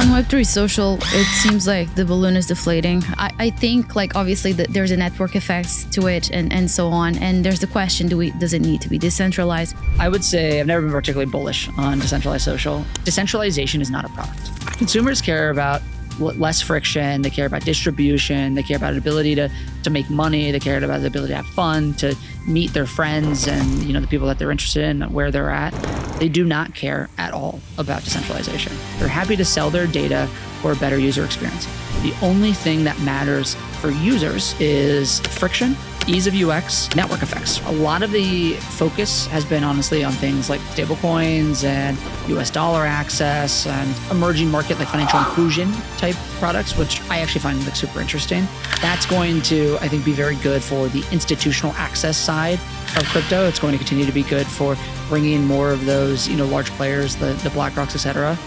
On Web3 social, it seems like the balloon is deflating. I think like obviously there's a network effects to it and so on. And there's the question, does it need to be decentralized? I would say I've never been particularly bullish on decentralized social. Decentralization is not a product. Consumers care about less friction. They care about distribution. They care about the ability to make money. They care about the ability to have fun, to meet their friends and the people that they're interested in, where they're at. They do not care at all about decentralization. They're happy to sell their data for a better user experience. The only thing that matters for users is friction, ease of UX, network effects. A lot of the focus has been honestly on things like stablecoins and US dollar access and emerging market like financial inclusion type products, which I actually find like super interesting. That's going to, I think, be very good for the institutional access side of crypto. It's going to continue to be good for bringing more of those, large players, the BlackRocks, et cetera,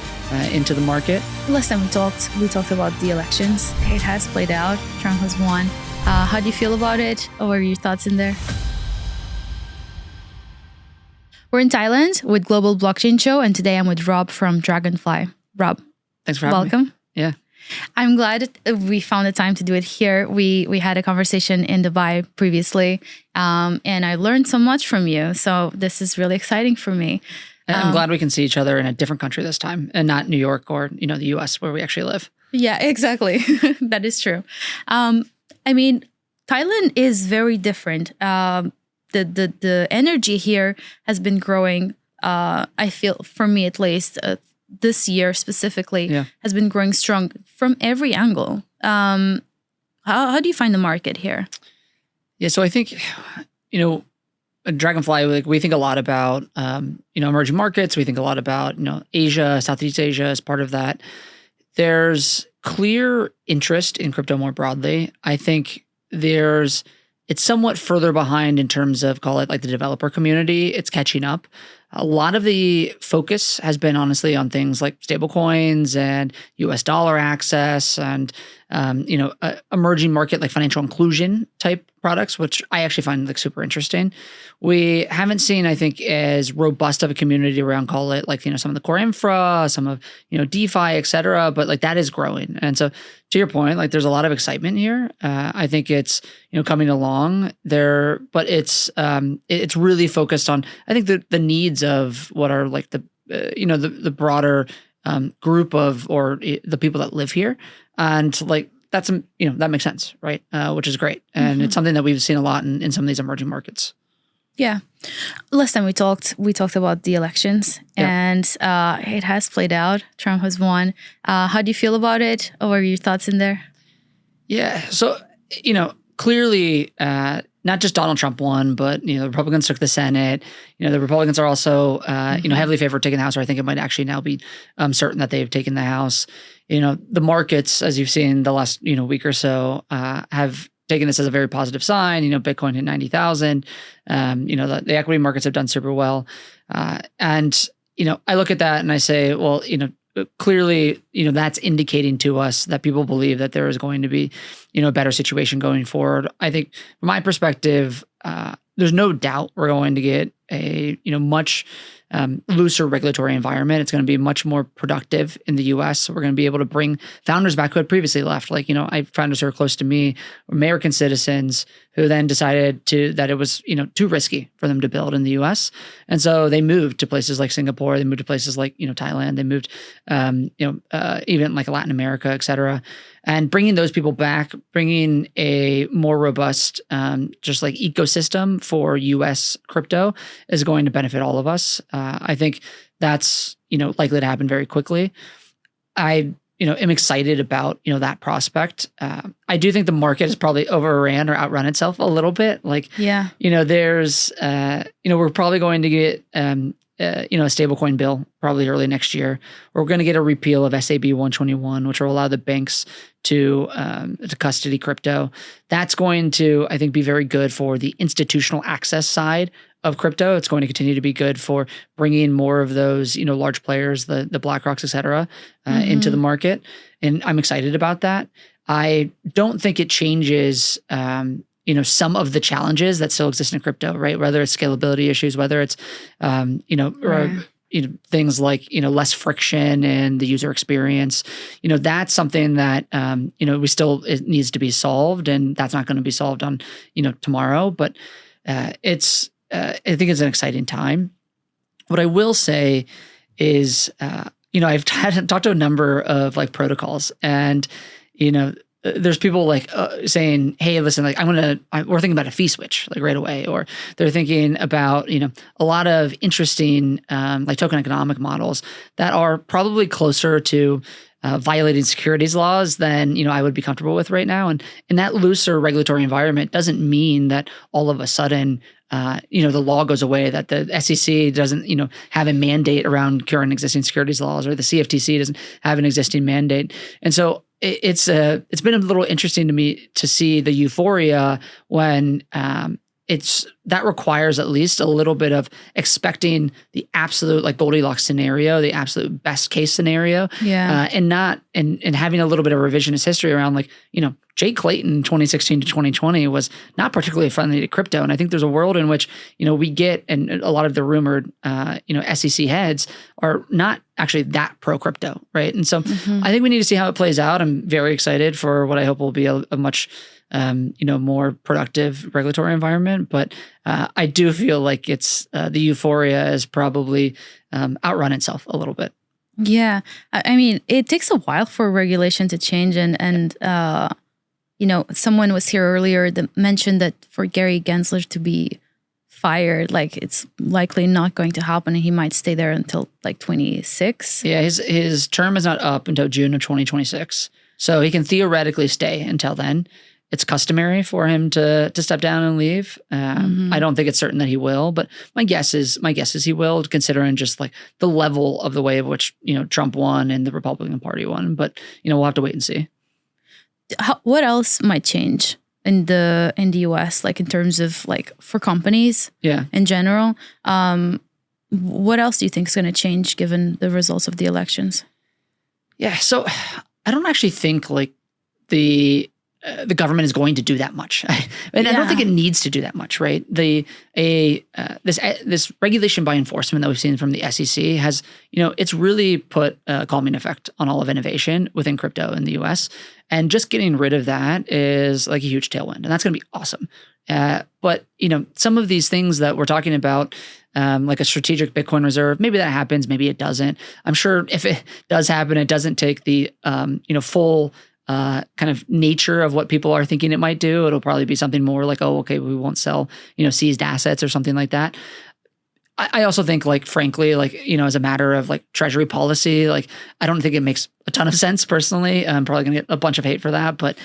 into the market. Last time we talked about the elections. It has played out. Trump has won. How do you feel about it? What are your thoughts in there? We're in Thailand with Global Blockchain Show, and today I'm with Rob from Dragonfly. Rob, thanks for having me. Welcome. Yeah. I'm glad we found the time to do it here. We had a conversation in Dubai previously, and I learned so much from you. So this is really exciting for me. I'm glad we can see each other in a different country this time, and not New York or the US where we actually live. Yeah, exactly. That is true. I mean, Thailand is very different. The energy here has been growing. I feel, for me at least, this year specifically, has been growing strong from every angle. How do you find the market here? Yeah, so I think, at Dragonfly, we think a lot about, emerging markets. We think a lot about, Asia, Southeast Asia as part of that. There's clear interest in crypto more broadly. I think it's somewhat further behind in terms of, call it like the developer community. It's catching up. A lot of the focus has been honestly on things like stablecoins and US dollar access and, emerging market like financial inclusion type products, which I actually find like super interesting. We haven't seen, I think, as robust of a community around, call it like, some of the core infra, some of, DeFi, et cetera, but like that is growing. And so to your point, like there's a lot of excitement here. I think it's, coming along there, but it's really focused on, I think the needs of what are like the broader group of, or the people that live here. And like, that's, that makes sense, right? Which is great. And it's something that we've seen a lot in some of these emerging markets. Yeah. Last time we talked about the elections and it has played out. Trump has won. How do you feel about it? What are your thoughts in there? Yeah. So, clearly, not just Donald Trump won, but, the Republicans took the Senate. The Republicans are also, heavily favored taking the House, or I think it might actually now be certain that they've taken the House. The markets, as you've seen the last, week or so, have taken this as a very positive sign. Bitcoin hit 90,000. The equity markets have done super well. And I look at that and I say, well, clearly, that's indicating to us that people believe that there is going to be, a better situation going forward. I think from my perspective, there's no doubt we're going to get a, much looser regulatory environment. It's going to be much more productive in the US. So we're going to be able to bring founders back who had previously left. Like, I have founders who are close to me, American citizens, who then decided that it was, too risky for them to build in the US. And so they moved to places like Singapore. They moved to places like, Thailand. They moved, even like Latin America, et cetera. And bringing those people back, bringing a more robust, just like ecosystem for US crypto is going to benefit all of us. I think that's, likely to happen very quickly. I, am excited about, that prospect. I do think the market has probably overran or outrun itself a little bit. Like, there's, we're probably going to get, a stablecoin bill probably early next year. We're going to get a repeal of SAB 121, which will allow the banks to custody crypto. That's going to, I think, be very good for the institutional access side of crypto. It's going to continue to be good for bringing more of those, large players, the BlackRocks, et cetera, into the market. And I'm excited about that. I don't think it changes, some of the challenges that still exist in crypto, right? Whether it's scalability issues, whether it's, things like less friction in the user experience. That's something that we still, it needs to be solved, and that's not going to be solved on tomorrow. But it's I think it's an exciting time. What I will say is, I've talked to a number of like protocols, and there's people like saying, "Hey, listen, like we're thinking about a fee switch like right away," or they're thinking about a lot of interesting like token economic models that are probably closer to violating securities laws than I would be comfortable with right now. And in that looser regulatory environment doesn't mean that all of a sudden the law goes away, that the SEC doesn't have a mandate around current existing securities laws, or the CFTC doesn't have an existing mandate. And so it's been a little interesting to me to see the euphoria when that requires at least a little bit of expecting the absolute like Goldilocks scenario, the absolute best case scenario, and having a little bit of revisionist history around like Jay Clayton 2016 to 2020 was not particularly friendly to crypto, and I think there's a world in which we get, and a lot of the rumored SEC heads are not actually that pro crypto, right? And so I think we need to see how it plays out. I'm very excited for what I hope will be a much more productive regulatory environment. But I do feel like it's the euphoria is probably outrun itself a little bit. Yeah. I mean, it takes a while for regulation to change. And someone was here earlier that mentioned that for Gary Gensler to be fired, like it's likely not going to happen, and he might stay there until like 26. Yeah, his term is not up until June of 2026. So he can theoretically stay until then. It's customary for him to step down and leave. I don't think it's certain that he will, but my guess is he will, considering just like the level of the way of which Trump won and the Republican Party won. But we'll have to wait and see. What else might change in the US, like in terms of like for companies? Yeah. In general, what else do you think is going to change given the results of the elections? Yeah. So I don't actually think like the government is going to do that much. I don't think it needs to do that much, right? This regulation by enforcement that we've seen from the SEC has, it's really put a calming effect on all of innovation within crypto in the US. And just getting rid of that is like a huge tailwind, and that's going to be awesome. But some of these things that we're talking about, like a strategic Bitcoin reserve, maybe that happens, maybe it doesn't. I'm sure if it does happen, it doesn't take the full kind of nature of what people are thinking it might do. It'll probably be something more like, oh, okay, we won't sell, seized assets or something like that. I also think, like, frankly, like, as a matter of like treasury policy, like, I don't think it makes a ton of sense personally. I'm probably gonna get a bunch of hate for that, but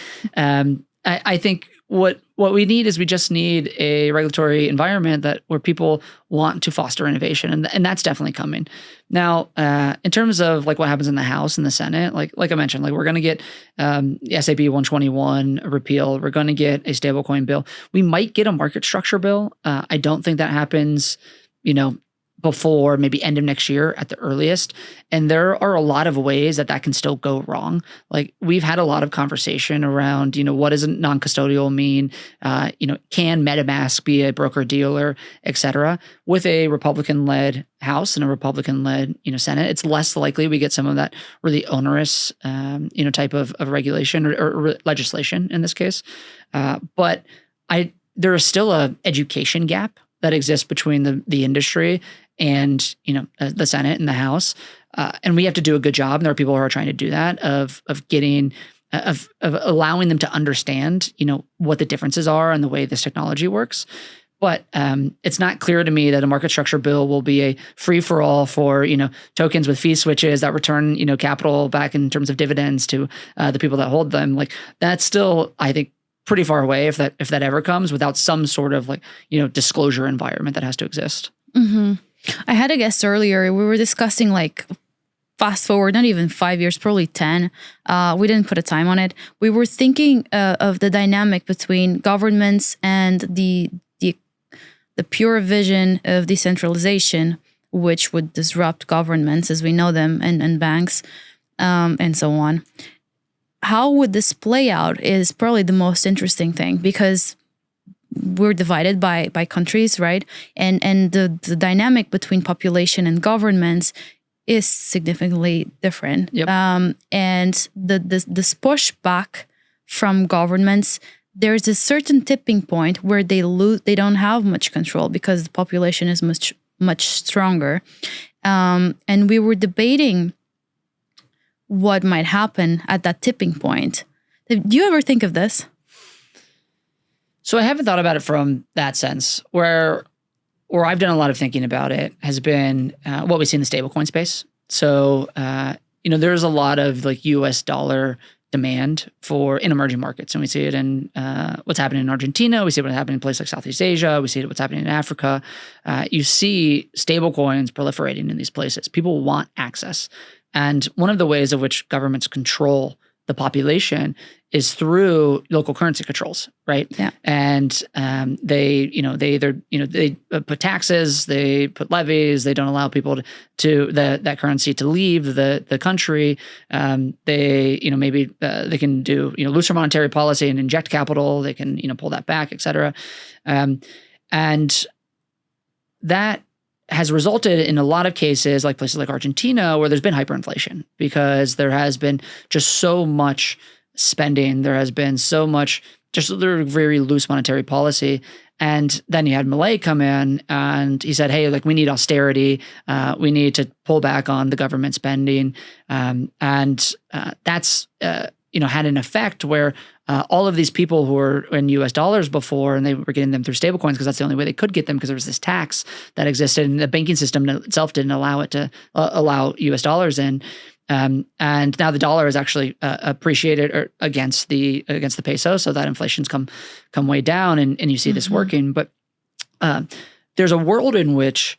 I think what we need is we just need a regulatory environment where people want to foster innovation, and that's definitely coming. Now, in terms of like what happens in the House and the Senate, like I mentioned, like we're going to get SAB 121 repeal. We're going to get a stablecoin bill. We might get a market structure bill. I don't think that happens, before maybe end of next year at the earliest. And there are a lot of ways that can still go wrong. Like we've had a lot of conversation around, what does a non-custodial mean? Can MetaMask be a broker dealer, et cetera? With a Republican-led House and a Republican-led, Senate, it's less likely we get some of that really onerous, type of regulation or legislation in this case. But there is still a education gap that exists between the industry and the Senate and the House, and we have to do a good job. And there are people who are trying to do that of getting of allowing them to understand what the differences are and the way this technology works. But it's not clear to me that a market structure bill will be a free for all for tokens with fee switches that return capital back in terms of dividends to the people that hold them. Like that's still, I think, pretty far away if that ever comes without some sort of like disclosure environment that has to exist. Mm-hmm. I had a guest earlier. We were discussing like fast forward, not even 5 years, probably 10. We didn't put a time on it. We were thinking of the dynamic between governments and the pure vision of decentralization, which would disrupt governments as we know them and banks and so on. How would this play out is probably the most interesting thing, because we're divided by countries, right? And the dynamic between population and governments is significantly different. Yep. And this pushback from governments, there's a certain tipping point where they don't have much control because the population is much stronger. And we were debating what might happen at that tipping point. Do you ever think of this? So I haven't thought about it from that sense. Where I've done a lot of thinking about it has been what we see in the stablecoin space. So there's a lot of like U.S. dollar demand in emerging markets, and we see it in what's happening in Argentina. We see what's happening in places like Southeast Asia. We see what's happening in Africa. You see stablecoins proliferating in these places. People want access, and one of the ways of which governments control the population is through local currency controls, right? Yeah. And they put taxes, they put levies, they don't allow people to that currency to leave the country. They can do looser monetary policy and inject capital. They can pull that back, et cetera, and that has resulted in a lot of cases, like places like Argentina, where there's been hyperinflation because there has been just so much spending. There has been so much very loose monetary policy. And then you had Milei come in and he said, hey, like we need austerity. We need to pull back on the government spending. And that's had an effect where all of these people who were in U.S. dollars before, and they were getting them through stablecoins because that's the only way they could get them because there was this tax that existed, and the banking system itself didn't allow it to allow U.S. dollars in. And now the dollar is actually appreciated against the peso, so that inflation's come way down, and you see this working. But there's a world in which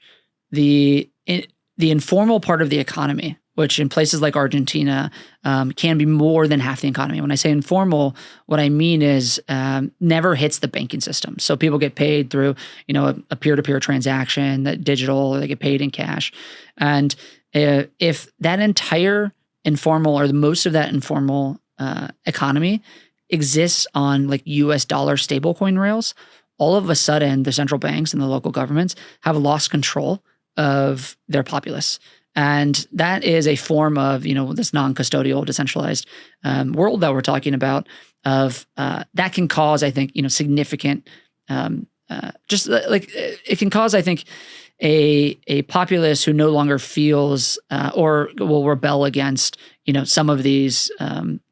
the informal part of the economy, which in places like Argentina can be more than half the economy. When I say informal, what I mean is never hits the banking system. So people get paid through, a peer-to-peer transaction, that digital, or they get paid in cash. And if that entire informal or the most of that informal economy exists on like U.S. dollar stablecoin rails, all of a sudden the central banks and the local governments have lost control of their populace. And that is a form of, this non-custodial, decentralized world that we're talking about. That can cause, I think, significant. It can cause, I think, a populace who no longer feels or will rebel against, some of these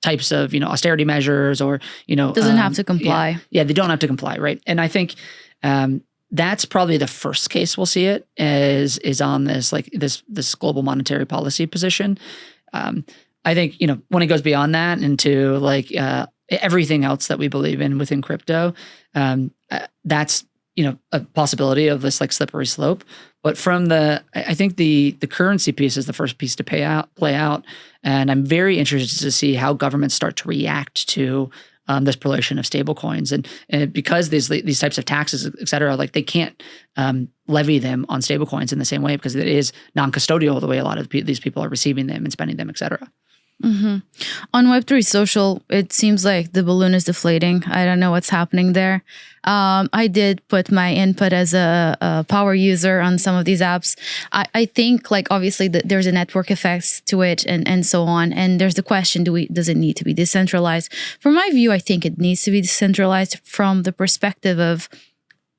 types of, austerity measures, or doesn't have to comply. Yeah, they don't have to comply, right? And I think. That's probably the first case we'll see it is on this global monetary policy position. I think when it goes beyond that into like everything else that we believe in within crypto, that's a possibility of this like slippery slope. But from I think the currency piece is the first piece to play out, and I'm very interested to see how governments start to react to. This proliferation of stablecoins, and because these types of taxes, et cetera, like they can't levy them on stablecoins in the same way because it is non-custodial the way a lot of these people are receiving them and spending them, et cetera. Mm-hmm. On Web3 social, it seems like the balloon is deflating. I don't know what's happening there. I did put my input as a power user on some of these apps. I think like obviously there's a network effects to it and so on. And there's the question, does it need to be decentralized? From my view, I think it needs to be decentralized from the perspective of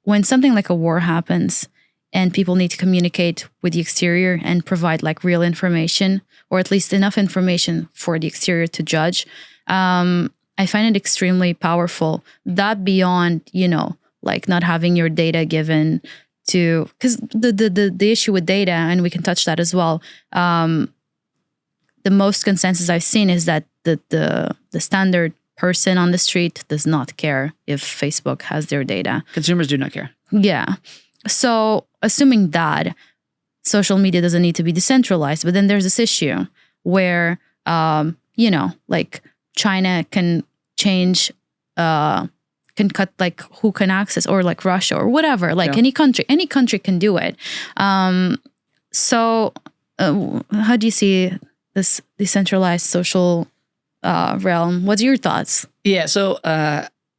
when something like a war happens and people need to communicate with the exterior and provide like real information, or at least enough information for the exterior to judge. I find it extremely powerful. That beyond, like not having your data given to, because the issue with data, and we can touch that as well. The most consensus I've seen is that the standard person on the street does not care if Facebook has their data. Consumers do not care. Yeah. So assuming that social media doesn't need to be decentralized, but then there's this issue where, like China can change, can cut like who can access, or like Russia or whatever, like any country can do it. So how do you see this decentralized social realm? What's your thoughts? Yeah. So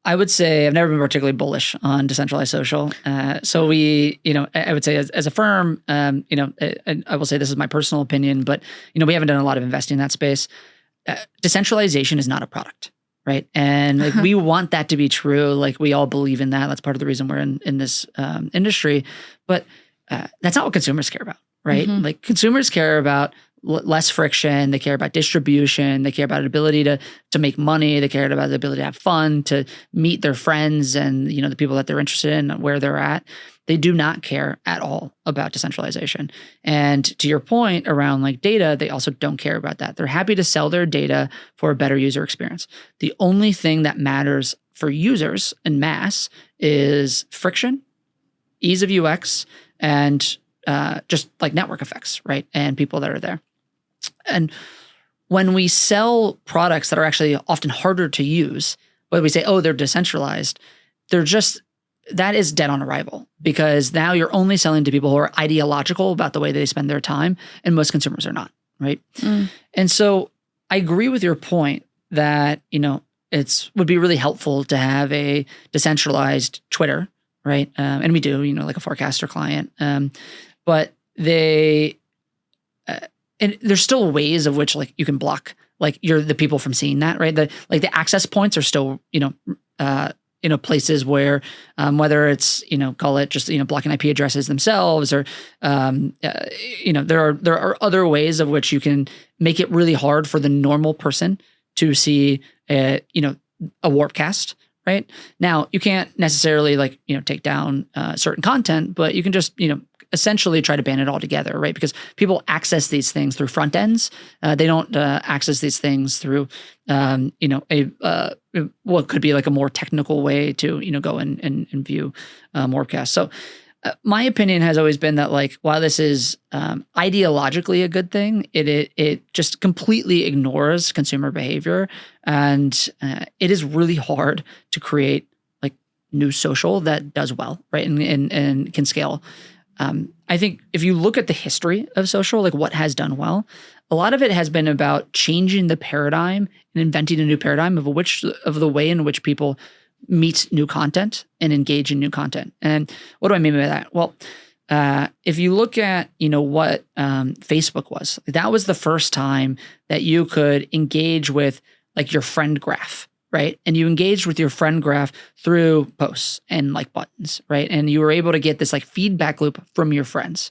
I would say I've never been particularly bullish on decentralized social. So we, I would say as a firm, I will say this is my personal opinion, but we haven't done a lot of investing in that space. Decentralization is not a product, right? And like we want that to be true. Like we all believe in that. That's part of the reason we're in this industry. But that's not what consumers care about, right? Like consumers care about less friction. They care about distribution. They care about the ability to make money. They care about the ability to have fun, to meet their friends and the people that they're interested in, where they're at. They do not care at all about decentralization. And to your point around like data, they also don't care about that. They're happy to sell their data for a better user experience. The only thing that matters for users en masse is friction, ease of UX, and just like network effects, right? And people that are there. And when we sell products that are actually often harder to use, whether we say, oh, they're decentralized, that is dead on arrival, because now you're only selling to people who are ideological about the way they spend their time, and most consumers are not, right? And so I agree with your point that, would be really helpful to have a decentralized Twitter, right? And we do, like a forecaster client. But and there's still ways of which like you can block like the people from seeing that, right? The access points are still, places where whether it's, call it just, blocking IP addresses themselves or, there are other ways of which you can make it really hard for the normal person to see, a warpcast. Right now, you can't necessarily take down certain content, but you can just essentially try to ban it altogether, right? Because people access these things through front ends. They don't access these things through what could be like a more technical way to go and view warpcast. So my opinion has always been that while this is ideologically a good thing, it just completely ignores consumer behavior, and it is really hard to create new social that does well, right, and can scale. I think if you look at the history of social, what has done well, a lot of it has been about changing the paradigm and inventing a new paradigm of the way in which people meet new content and engage in new content. And what do I mean by that? Well, if you look at, what Facebook was, that was the first time that you could engage with your friend graph, right? And you engaged with your friend graph through posts and like buttons, right? And you were able to get this feedback loop from your friends.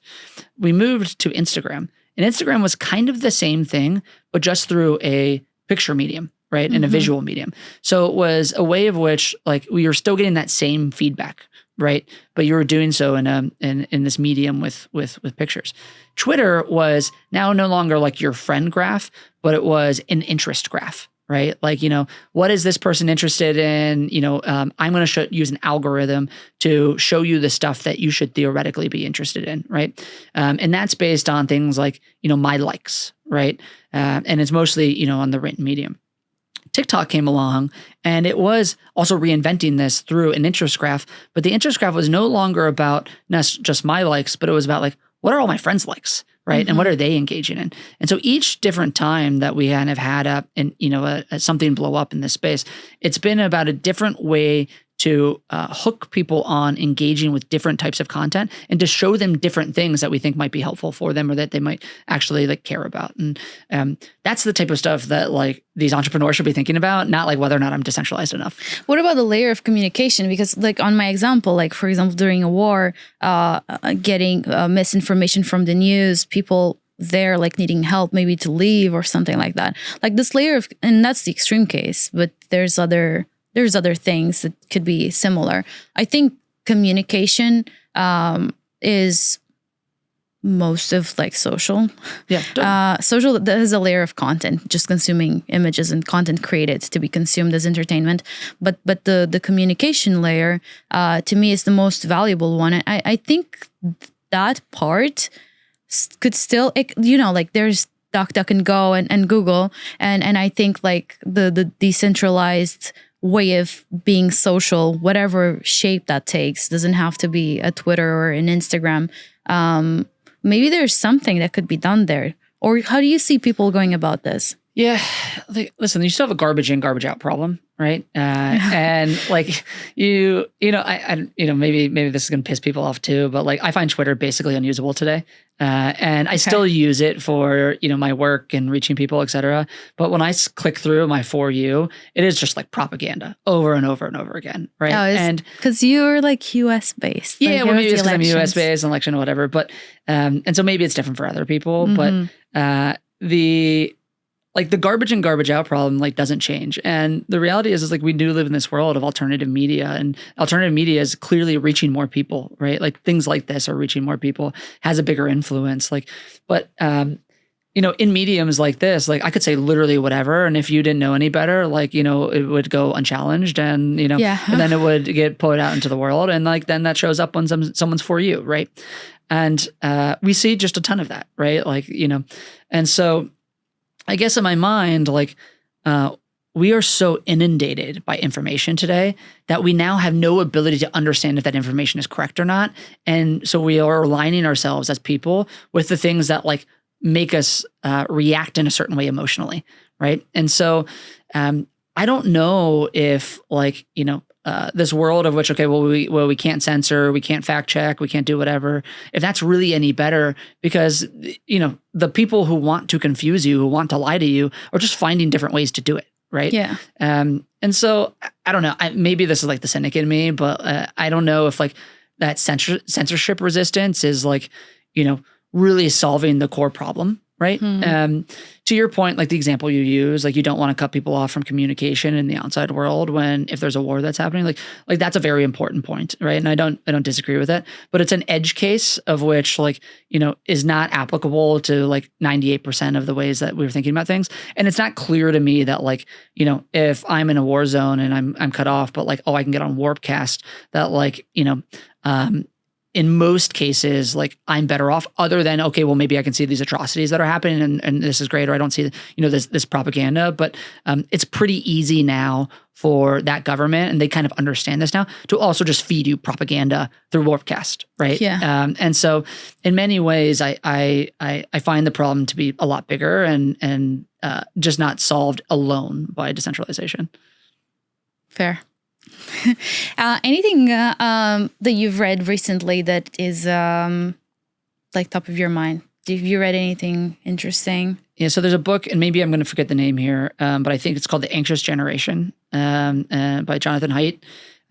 We moved to Instagram, and Instagram was kind of the same thing, but just through a picture medium, right? And a visual medium. So it was a way of which we were still getting that same feedback, right? But you were doing so in this medium with pictures. Twitter was now no longer your friend graph, but it was an interest graph. Right? What is this person interested in? I'm going to use an algorithm to show you the stuff that you should theoretically be interested in, right? And that's based on things like, my likes, right? And it's mostly, on the written medium. TikTok came along, and it was also reinventing this through an interest graph, but the interest graph was no longer about not just my likes, but it was about what are all my friends' likes? Right. And what are they engaging in? And so each different time that we have had something blow up in this space, it's been about a different way to hook people on engaging with different types of content and to show them different things that we think might be helpful for them or that they might actually care about. And that's the type of stuff that these entrepreneurs should be thinking about, not whether or not I'm decentralized enough. What about the layer of communication? Because on my example, for example, during a war, getting misinformation from the news, people there needing help maybe to leave or something like that. This layer of, and that's the extreme case, but there's other things that could be similar. I think communication is most of social. Yeah. Social has a layer of content, just consuming images and content created to be consumed as entertainment. But the communication layer, to me, is the most valuable one. I think that part could still, there's DuckDuckGo and Google, and I think the decentralized way of being social, whatever shape that takes, doesn't have to be a Twitter or an Instagram. Maybe there's something that could be done there. Or how do you see people going about this? Yeah, like, listen, you still have a garbage in, garbage out problem, right? And like maybe this is gonna piss people off too, but like I find Twitter basically unusable today, and I still use it for my work and reaching people, etc. But when I click through my For You, it is just like propaganda over and over and over again, right? Oh, and because you're like US based. yeah, like, well, maybe it's because I'm elections. US based, election or whatever, but and so maybe it's different for other people, Mhm. but the garbage in, garbage out problem like doesn't change. And the reality is like we do live in this world of alternative media, and alternative media is clearly reaching more people, right? Like things like this are reaching more people, has a bigger influence. But in mediums like this, like I could say literally whatever, and if you didn't know any better, like it would go unchallenged, and and then it would get put out into the world, and like then that shows up on someone's For You, right? And we see just a ton of that, right? Like and so I guess in my mind, like we are so inundated by information today that we now have no ability to understand if that information is correct or not. And so we are aligning ourselves as people with the things that like make us react in a certain way emotionally, right? And so I don't know if like, this world of which, okay, we can't censor, we can't fact check, we can't do whatever, if that's really any better, because, the people who want to confuse you, who want to lie to you, are just finding different ways to do it, right? Yeah. And so I don't know, maybe this is like the cynic in me, but I don't know if like that censorship resistance is like, really solving the core problem, right? To your point, like the example you use, like you don't want to cut people off from communication in the outside world if there's a war that's happening, like that's a very important point, right? And I don't disagree with it, but it's an edge case of which like, is not applicable to like 98% of the ways that we were thinking about things. And it's not clear to me that like, if I'm in a war zone and I'm cut off, but like, oh, I can get on Warpcast, that like, in most cases, like I'm better off, other than, okay, well, maybe I can see these atrocities that are happening and this is great, or I don't see, this propaganda, but it's pretty easy now for that government, and they kind of understand this now, to also just feed you propaganda through Warpcast, right? Yeah. And so in many ways, I find the problem to be a lot bigger and just not solved alone by decentralization. Fair. Anything that you've read recently that is like top of your mind? Have you read anything interesting? Yeah, so there's a book, and maybe I'm going to forget the name here, but I think it's called The Anxious Generation by Jonathan Haidt.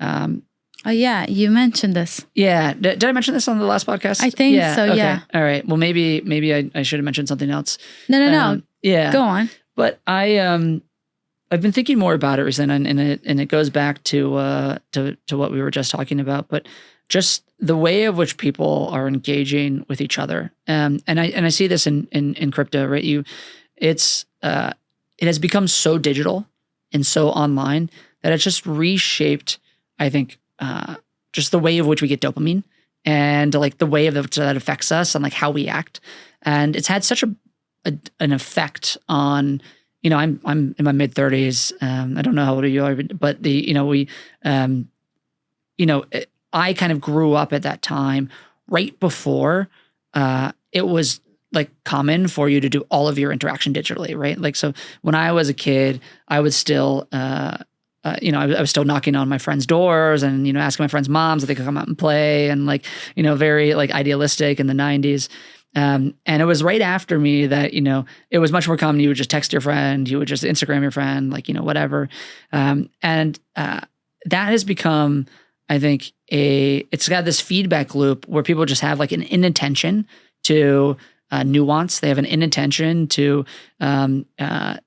Oh yeah, you mentioned this. Yeah, did I mention this on the last podcast? I think so. Okay. Yeah. All right. Well, maybe I should have mentioned something else. No. Yeah. Go on. But I've been thinking more about it recently, and it goes back to what we were just talking about, but just the way of which people are engaging with each other. And I see this in crypto, right? It has become so digital and so online that it's just reshaped, I think, just the way of which we get dopamine, and like the way of which that affects us and like how we act. And it's had such an effect on, I'm in my mid 30s. I don't know how old you are, but I kind of grew up at that time right before it was like common for you to do all of your interaction digitally, right? Like, so when I was a kid, I would still, I was still knocking on my friends' doors and, asking my friends' moms if they could come out and play, and like, very like idealistic in the 90s. And it was right after me that, it was much more common. You would just text your friend, you would just Instagram your friend, like, whatever. And that has become, I think, it's got this feedback loop where people just have like an inattention to nuance. They have an inattention to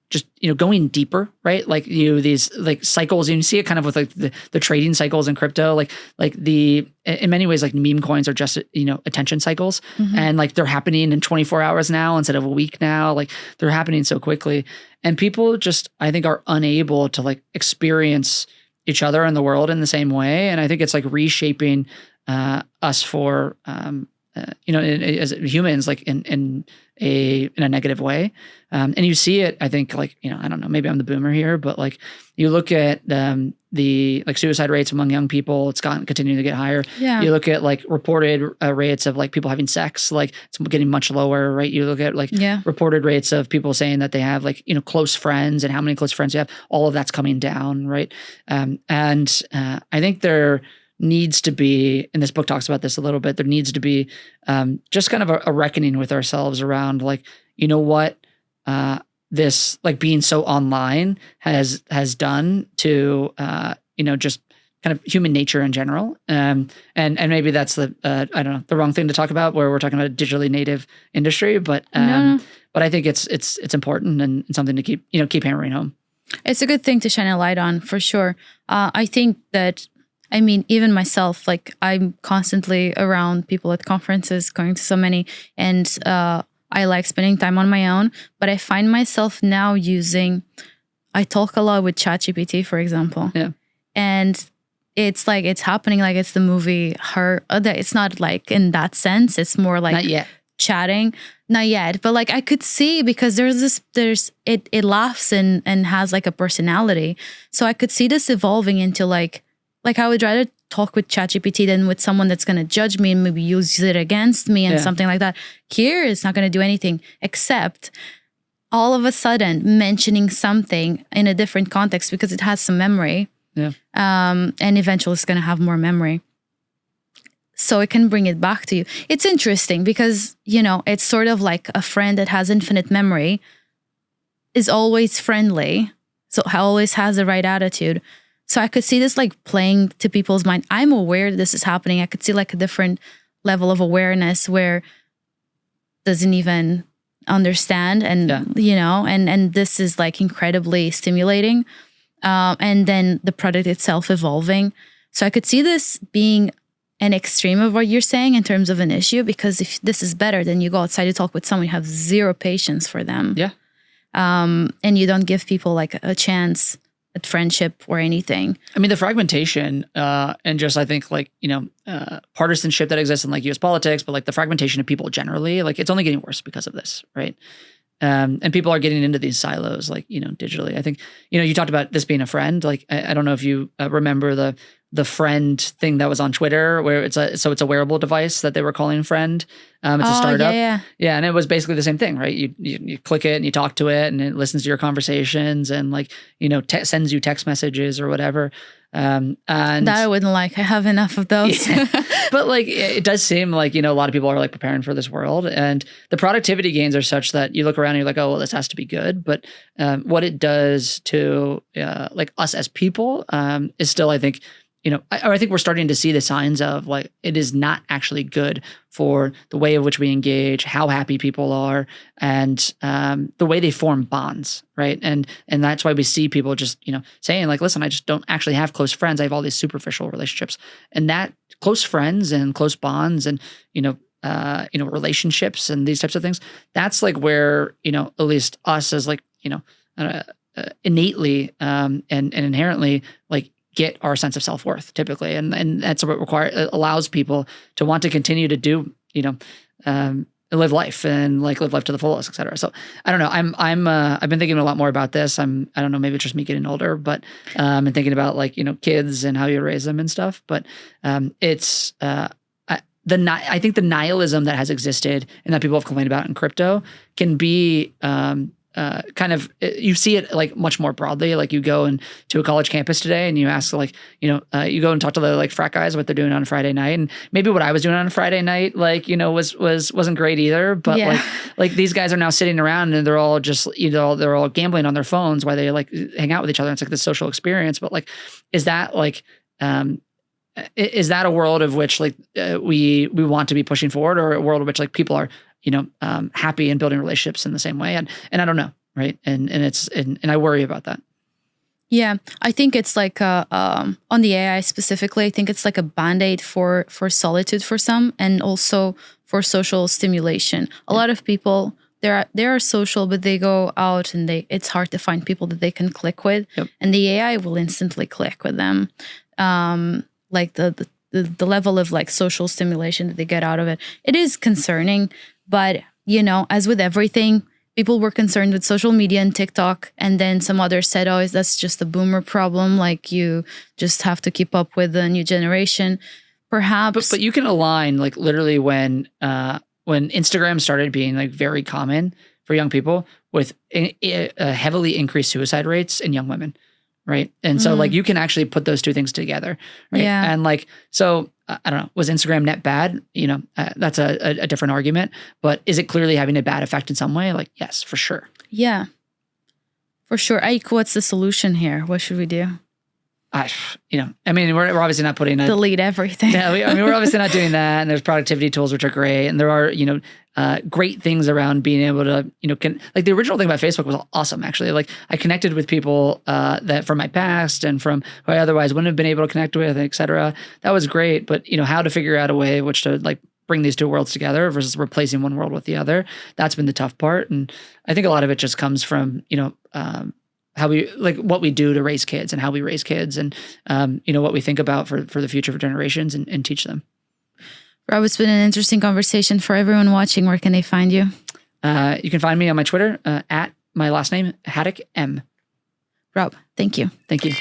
just going deeper, right? Like these like cycles, and you see it kind of with like the trading cycles in crypto, like in many ways, like meme coins are just attention cycles, and like they're happening in 24 hours now instead of a week now. Like they're happening so quickly, and people just, I think, are unable to like experience each other in the world in the same way. And I think it's like reshaping us for as humans, like in in a negative way. And you see it, I think, like, I don't know, maybe I'm the boomer here, but like you look at the like suicide rates among young people, it's continuing to get higher. Yeah. You look at like reported rates of like people having sex, like it's getting much lower, right? You look at like reported rates of people saying that they have like, close friends and how many close friends you have, all of that's coming down, right? And I think there needs to be, and this book talks about this a little bit, there needs to be just kind of a reckoning with ourselves around like, what this like being so online has done to, just kind of human nature in general. And maybe that's the, I don't know, the wrong thing to talk about where we're talking about a digitally native industry, but I think it's important and something to keep hammering home. It's a good thing to shine a light on for sure. I think that, I mean, even myself, like I'm constantly around people at conferences, going to so many, and I like spending time on my own, but I find myself now I talk a lot with ChatGPT, for example. Yeah. And it's like, it's happening like it's the movie Her. It's not like in that sense. It's more like not yet. Chatting. Not yet. But like I could see, because it laughs and has like a personality. So I could see this evolving into like I would rather talk with ChatGPT than with someone that's going to judge me and maybe use it against me and something like that. Here, it's not going to do anything except all of a sudden mentioning something in a different context because it has some memory. Yeah. And eventually it's going to have more memory. So it can bring it back to you. It's interesting because, it's sort of like a friend that has infinite memory is always friendly. So always has the right attitude. So I could see this like playing to people's mind. I'm aware that this is happening. I could see like a different level of awareness where doesn't even understand and, and this is like incredibly stimulating. And then the product itself evolving. So I could see this being an extreme of what you're saying in terms of an issue, because if this is better, then you go outside to talk with someone, you have zero patience for them. Yeah. And you don't give people like a chance at friendship or anything. I mean, the fragmentation and just, I think, like, partisanship that exists in like US politics, but like the fragmentation of people generally, like it's only getting worse because of this, right? And people are getting into these silos, like, digitally. I think, you talked about this being a friend. Like, I don't know if you remember the friend thing that was on Twitter, where it's a wearable device that they were calling Friend. It's a startup. Yeah. And it was basically the same thing, right? You click it and you talk to it and it listens to your conversations and like, sends you text messages or whatever. And that I wouldn't like. I have enough of those. Yeah. But like, it does seem like, a lot of people are like preparing for this world, and the productivity gains are such that you look around and you're like, oh, well, this has to be good. But what it does to like us as people is still, I think, I think we're starting to see the signs of like, it is not actually good for the way of which we engage, how happy people are, and the way they form bonds, right? And that's why we see people just, saying like, listen, I just don't actually have close friends. I have all these superficial relationships, and that close friends and close bonds and, relationships and these types of things, that's like where, at least us as like, innately and inherently like, get our sense of self-worth typically. And that's what allows people to want to continue to do, live life and like live life to the fullest, et cetera. So I don't know. I've been thinking a lot more about this. I don't know, maybe it's just me getting older, but and thinking about like, kids and how you raise them and stuff. But it's I think the nihilism that has existed and that people have complained about in crypto can be kind of, you see it like much more broadly. Like you go to a college campus today and you ask like, you go and talk to the like frat guys what they're doing on a Friday night, and maybe what I was doing on a Friday night, like, wasn't great either. But like these guys are now sitting around and they're all just, they're all gambling on their phones while they like hang out with each other. It's like this social experience. But like, is that like, is that a world of which like we want to be pushing forward, or a world of which like people are happy and building relationships in the same way? And I don't know, right? And I worry about that. Yeah, I think it's like on the AI specifically, I think it's like a band-aid for solitude for some, and also for social stimulation. A lot of people, they are social, but they go out and it's hard to find people that they can click with, and the AI will instantly click with them. Like the level of like social stimulation that they get out of it, it is concerning. But as with everything, people were concerned with social media and TikTok, and then some others said, "Oh, that's just a boomer problem. Like you just have to keep up with the new generation." Perhaps, but you can align like literally when Instagram started being like very common for young people with heavily increased suicide rates in young women, right? And so like you can actually put those two things together, right? Yeah. And like so. I don't know, was Instagram net bad? That's a different argument, but is it clearly having a bad effect in some way? Like, yes, for sure. Yeah, for sure. Ike, what's the solution here? What should we do? We're obviously not putting delete everything. Yeah, we're obviously not doing that. And there's productivity tools, which are great. And there are, great things around being able to, like the original thing about Facebook was awesome, actually. Like I connected with people that from my past and from who I otherwise wouldn't have been able to connect with, et cetera. That was great. But, how to figure out a way which to like bring these two worlds together versus replacing one world with the other, that's been the tough part. And I think a lot of it just comes from, how we like what we do to raise kids and how we raise kids and, what we think about for the future for generations and teach them. Rob, it's been an interesting conversation. For everyone watching, where can they find you? You can find me on my Twitter at my last name, Hadick M. Rob, thank you. Thank you.